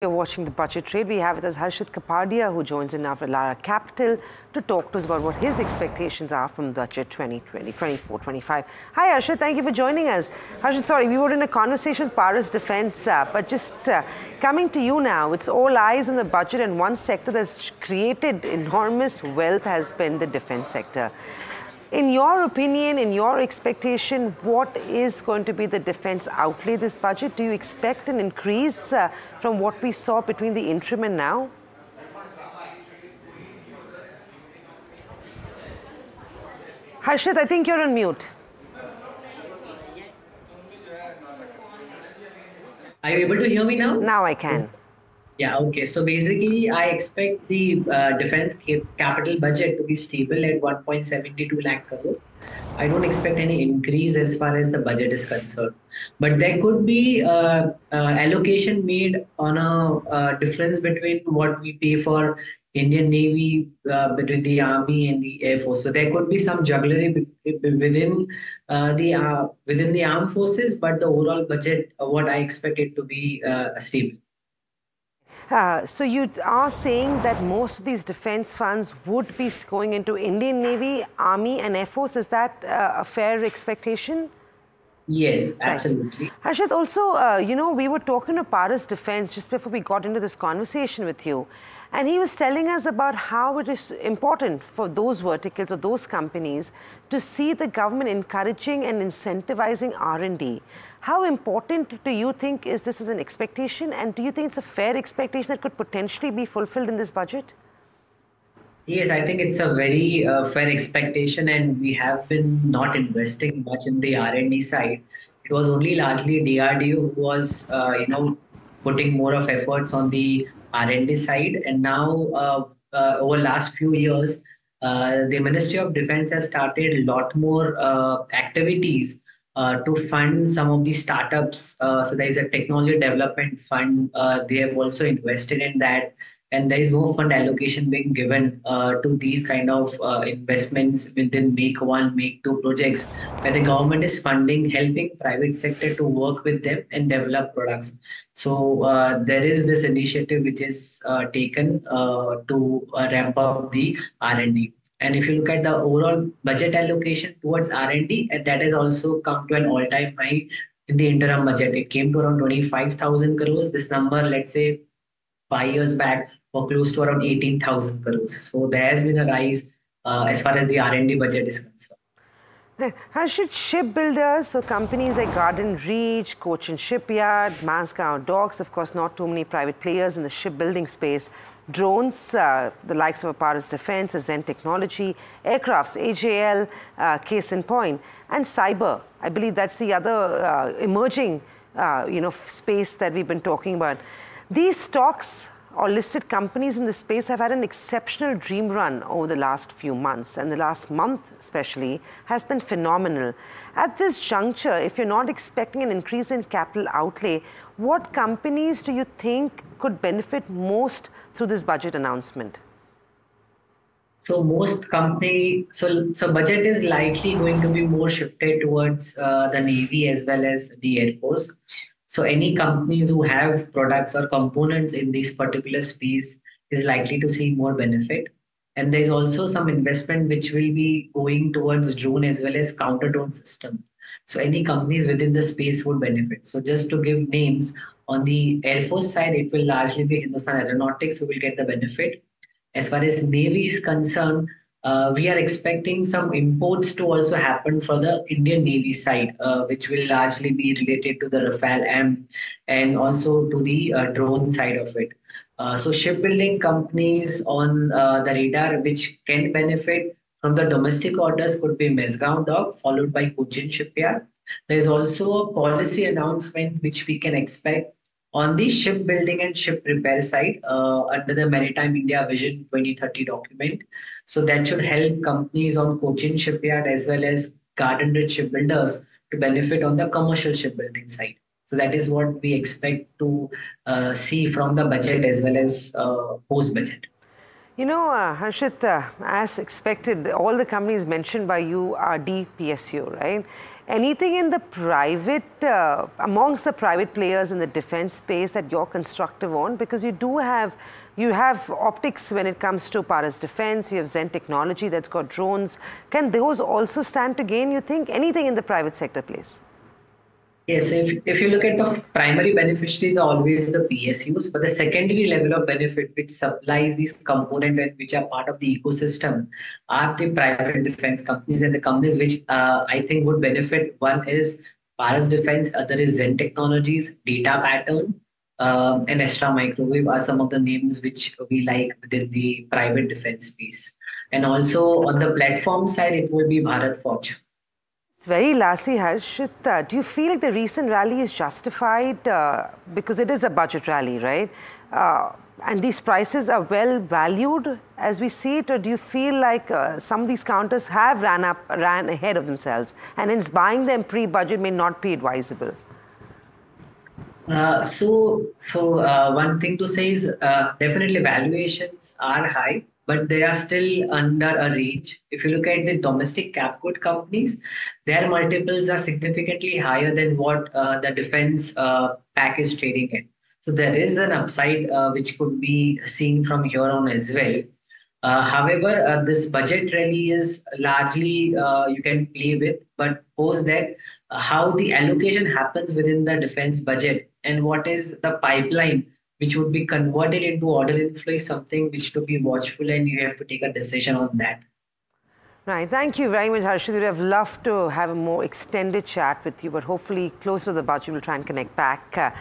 You're watching the budget trade. We have with us Harshit Kapadia, who joins in now for Elara Capital to talk to us about what his expectations are from budget 2020, 24-25. Hi Harshit, thank you for joining us. Harshit, sorry, we were in a conversation with Paris Defence, but just coming to you now, it's all eyes on the budget, and one sector that's created enormous wealth has been the defence sector. In your opinion, in your expectation, what is going to be the defence outlay this budget? Do you expect an increase from what we saw between the interim and now? Harshit, I think you're on mute. Are you able to hear me now? Now I can. Yeah, okay. So basically, I expect the defense capital budget to be stable at 1.72 lakh crore. I don't expect any increase as far as the budget is concerned. But there could be allocation made on a difference between what we pay for Indian Navy, between the Army and the Air Force. So there could be some jugglery within the armed forces, but the overall budget, what I expect it to be stable. So you are saying that most of these defence funds would be going into Indian Navy, Army and Air Force. Is that a fair expectation? Yes, absolutely. Right. Harshit, also, you know, we were talking to Paris Defence just before we got into this conversation with you. And he was telling us about how it is important for those verticals or those companies to see the government encouraging and incentivizing R&D. How important do you think is this as an expectation? And do you think it's a fair expectation that could potentially be fulfilled in this budget? Yes, I think it's a very fair expectation, and we have been not investing much in the R&D side. It was only largely DRDO who was, putting more of efforts on the R&D side. And now, over last few years, the Ministry of Defense has started a lot more activities to fund some of the startups. So there is a technology development fund. They have also invested in that. And there is no fund allocation being given to these kind of investments within Make 1, Make 2 projects, where the government is funding, helping private sector to work with them and develop products. So there is this initiative which is taken to ramp up the R&D. And if you look at the overall budget allocation towards R&D, that has also come to an all-time high in the interim budget. It came to around 25,000 crores. This number, let's say, 5 years back, were close to around 18,000 crores. So there has been a rise as far as the R&D budget is concerned. Harshit, shipbuilders, so companies like Garden Reach, Cochin Shipyard, Masgaon Docks, of course, not too many private players in the shipbuilding space. Drones, the likes of Paris Defence, Zen Technology, aircrafts, AJL, case in point, and cyber. I believe that's the other emerging, space that we've been talking about. These stocks or listed companies in this space have had an exceptional dream run over the last few months, and the last month especially has been phenomenal. At this juncture, if you're not expecting an increase in capital outlay, what companies do you think could benefit most through this budget announcement? So most company, so budget is likely going to be more shifted towards the Navy as well as the Air Force. So any companies who have products or components in this particular space is likely to see more benefit. And there's also some investment which will be going towards drone as well as counter drone system. So any companies within the space would benefit. So just to give names, on the Air Force side, it will largely be Hindustan Aeronautics who will get the benefit. As far as Navy is concerned, we are expecting some imports to also happen for the Indian Navy side, which will largely be related to the Rafale M and also to the drone side of it. So shipbuilding companies on the radar which can benefit from the domestic orders could be Masgaon Dock, followed by Cochin Shipyard. There is also a policy announcement which we can expect on the shipbuilding and ship repair side under the Maritime India Vision 2030 document. So that should help companies on Cochin Shipyard as well as Garden Rich shipbuilders to benefit on the commercial shipbuilding side. So that is what we expect to see from the budget as well as post-budget. You know, Harshit, as expected, all the companies mentioned by you are DPSU, right? Anything in the private, amongst the private players in the defense space that you're constructive on? Because you have optics when it comes to Paras Defense, you have Zen Technology that's got drones. Can those also stand to gain, you think? Anything in the private sector, please? Yes, if you look at the primary beneficiaries are always the PSUs, but the secondary level of benefit which supplies these components and which are part of the ecosystem are the private defense companies, and the companies which I think would benefit. One is Paras Defense, other is Zen Technologies, Data Pattern, and Astra Microwave are some of the names which we like within the private defense space. And also on the platform side, it will be Bharat Forge. Very lastly, Harshit, do you feel like the recent rally is justified because it is a budget rally, right? And these prices are well valued as we see it, or do you feel like some of these counters have ran ahead of themselves, and hence buying them pre-budget may not be advisable? One thing to say is definitely valuations are high, but they are still under a range. If you look at the domestic cap good companies, their multiples are significantly higher than what the defense pack is trading at. So there is an upside which could be seen from here on as well. However, this budget rally is largely you can play with, but post that how the allocation happens within the defense budget and what is the pipeline which would be converted into order inflow is something which to be watchful, and you have to take a decision on that. Right. Thank you very much, Harshit. We'd have loved to have a more extended chat with you, but hopefully closer to the budget, we'll try and connect back.